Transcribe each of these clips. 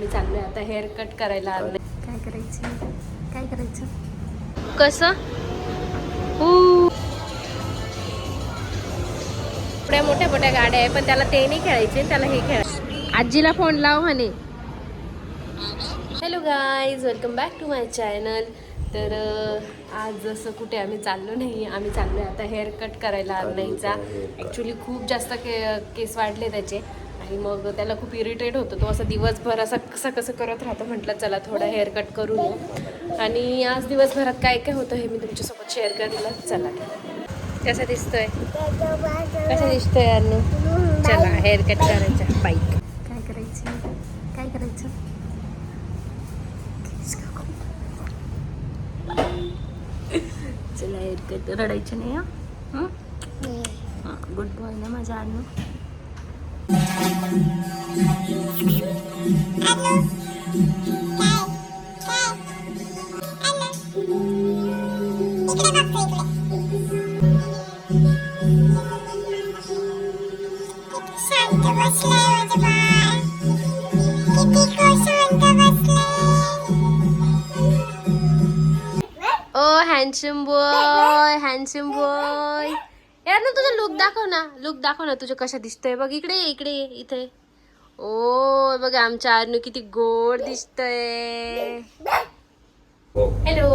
मी चाललोय आता hair cut करायला. काय करायचं कसं एवढ्या मोठ्या मोठ्या गाड्या आहे पण त्याला ते नाही खेळायचे, त्याला हे खेळायचे. आजीला फोन लाव म्हणे. Hello guys, welcome back to my channel. तर आज जसं कुठे आम्ही चाललो नाही, आम्ही चाललोय आता हेअर कट करायला अर्नईचा. ॲक्च्युली खूप जास्त केस वाढले त्याचे आणि मग त्याला खूप इरिटेट होतं. तो असं दिवसभर असं कसं करत राहतो. म्हटलं चला थोडा हेअर कट करून येऊ. आणि आज दिवसभरात काय काय होतं हे मी तुमच्यासोबत शेअर करायला. चला, कसं दिसतोय अर्नू? चला हेअर कट करायचा. बाईक काय करायचं चला हेअर कट. रडायचं नाही हां. गुड बॉय ना माझा अर्नू. ओ हँडसम बॉय यार ना, तुझा लुक दाखव ना तुझं कसं दिसतंय. बघ इकडे इथे. ओ बघ आमच्या अर्नू किती गोड दिसतंय. हॅलो,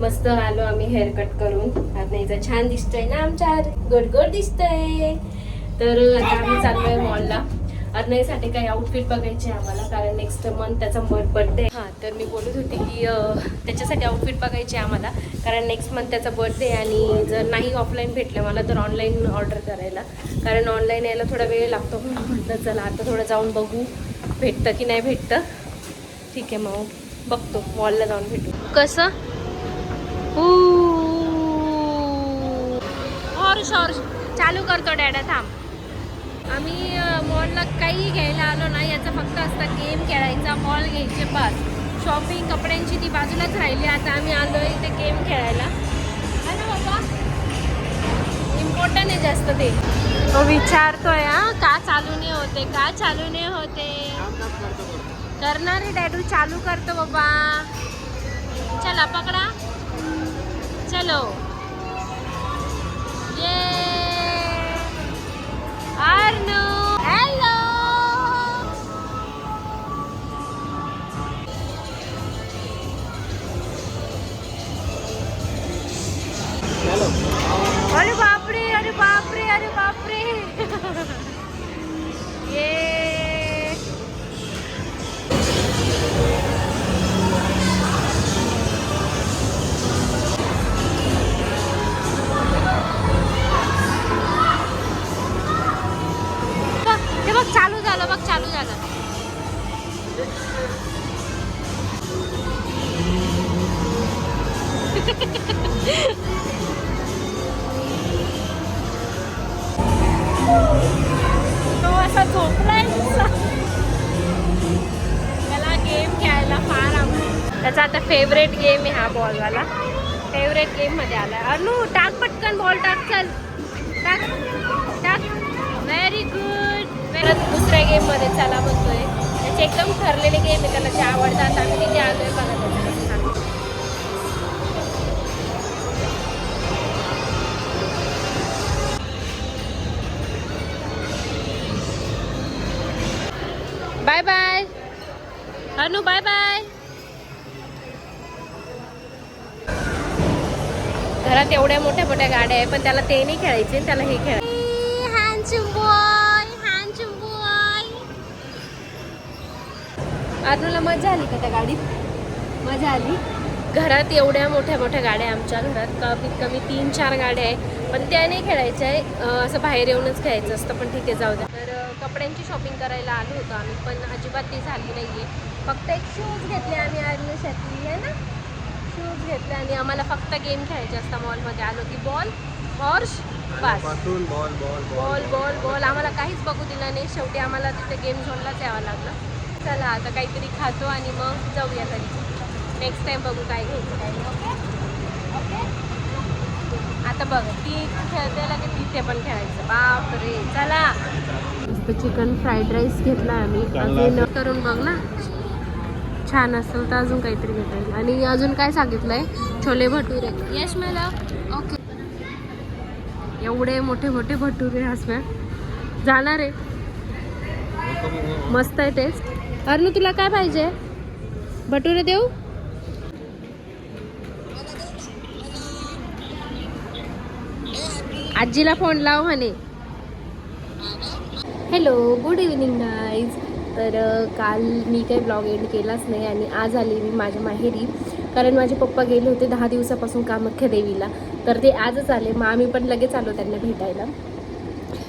मस्त आलो आम्ही हेअर कट करून. अर्नईचा छान दिसतोय ना आमच्या गोड दिसतंय. तर आता आम्ही चाललोय मॉलला. अर्नईसाठी काही आउटफिट बघायचे आम्हाला, कारण नेक्स्ट मंथ त्याचा बर्थडे. हां, तर मी बोलत होते की त्याच्यासाठी आउटफिट बघायचे आम्हाला, कारण नेक्स्ट मंथ त्याचा बर्थडे. आणि जर नाही ऑफलाईन भेटलं मला तर ऑनलाईन ऑर्डर करायला, कारण ऑनलाईन यायला थोडा वेळ लागतो. म्हटलं चला आता थोडं जाऊन बघू भेटतं की नाही भेटतं. ठीक आहे, मग बघतो मॉलला जाऊन भेटू. कसं हॉर्स चालू करतो डॅडा, थांब. आम्ही मॉलला काही घ्यायला आलो नाही, याचा फक्त असता गेम खेळायचा, मॉल घ्यायचे बस. शॉपिंग कपड्यांची ती बाजूलाच राहिली. आता आम्ही आलो इथे गेम खेळायला. है ना बाबा, इम्पॉर्टंट आहे जास्त ते. तो विचारतोय का चालू नाही होते. करणारे डॅडू चालू करतो बाबा. चला पकडा, चलो ये अर्नू. हॅलो, अरे बापरे ये चालू झालं. तो असा झोपलाय. त्याला गेम खेळायला फार आवडतं. त्याचा आता फेवरेट गेम आहे हा बॉलवाला. फेवरेट गेम मध्ये आलाय. अर्नू टाक पटकन बॉल, टाक. चल टाक. Very good. दुसऱ्या गेम मध्ये चला म्हणतोय. त्याचे एकदम ठरलेले गेम आहे, त्याला जे आवडतात. आम्ही तिथे आलोय बघा त्याच्यासाठी. Bye bye Arnu, bye bye. घरात एवढ्या मोठ्या मोठ्या गाड्या आहे पण त्याला ते नाही खेळायचे, त्याला हे खेळायचे. Handsome boy. अर्नूला मजा आली का त्या गाडीत? मजा आली. घरात एवढ्या मोठ्या मोठ्या गाड्या आहे आमच्या घरात. कमीत कमी 3-4 गाड्या आहे, पण त्या नाही खेळायच्या आहे. असं बाहेर येऊनच खेळायचं असतं. पण ठीक आहे, जाऊ द्या. तर कपड्यांची शॉपिंग करायला आलो होतो आम्ही, पण अजिबात ती झाली नाही आहे. फक्त एक शूज घेतले आम्ही अर्नूसाठी, आहे ना. शूज घेतले आणि आम्हाला फक्त गेम खेळायचे असतात. मॉलमध्ये आलो की बॉल हॉर्स बस. बॉल आम्हाला काहीच बघू दिलं नाही. शेवटी आम्हाला तिथे गेम झोनलाच यावं लागलं. चला आता काहीतरी खातो आणि मग जाऊया घरी. नेक्स्ट टाइम बघू काय घ्यायचं काय नाही. ओके. आता बघ, ती खेळते की तिथे पण खेळायचं. बापरे, चला. मस्त चिकन फ्राईड राईस घेतला आम्ही. अजून करून बघ ना. छान असेल तर अजून काहीतरी घेता येईल. आणि अजून काय सांगितलंय, छोले भटुरे. यश मला ओके. एवढे मोठे मोठे भटुरे हसम्या जाणार आहे. मस्त आहे टेस्ट. अरे तुला काय पाहिजे, भटुरे देऊ? आजीला फोन लाव म्हणे. Hello, good evening guys. तर काल मी काही ब्लॉग एंड केलाच नाही आणि आज आले मी माझ्या माहेरी, कारण माझे पप्पा गेले होते 10 दिवसापासून कामाख्या देवीला. तर ते आजच आले, मग आम्ही पण लगेच आलो त्यांना भेटायला.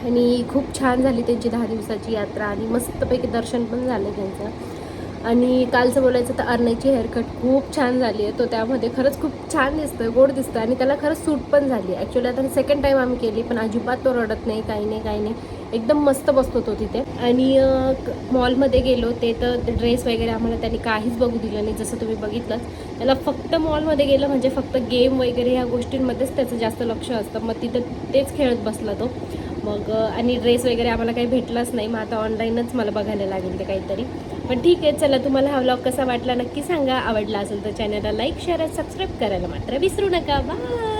आणि खूप छान झाली त्यांची 10 दिवसाची यात्रा आणि मस्तपैकी दर्शन पण झालं त्यांचं. आणि कालचं बोलायचं तर अर्णयची हेअरकट खूप छान झाली आहे. तो त्यामध्ये खरंच खूप छान दिसतोय, गोड दिसतं आणि त्याला खरंच सूट पण झाली. ॲक्च्युली आता सेकंड टाईम आम्ही केली, पण अजिबात तो रडत नाही, काही नाही. एकदम मस्त बसतो तो तिथे. आणि मॉलमध्ये गेलो ते तर ड्रेस वगैरे आम्हाला त्यांनी काहीच बघू दिलं नाही. जसं तुम्ही बघितलंच, त्याला फक्त मॉलमध्ये गेलं म्हणजे फक्त गेम वगैरे ह्या गोष्टींमध्येच त्याचं जास्त लक्ष असतं. मग तिथं तेच खेळत बसला तो. मग आणि ड्रेस वगैरे आम्हाला काही भेटलाच नाही. मग आता ऑनलाईनच मला बघायला लागेल ते काहीतरी. पण ठीक आहे, चला. तुम्हाला हा व्लॉग कसा वाटला नक्की सांगा. आवडला असेल तर चॅनलला लाईक, शेअर आणि सबस्क्राईब करायला मात्र विसरू नका. बाय.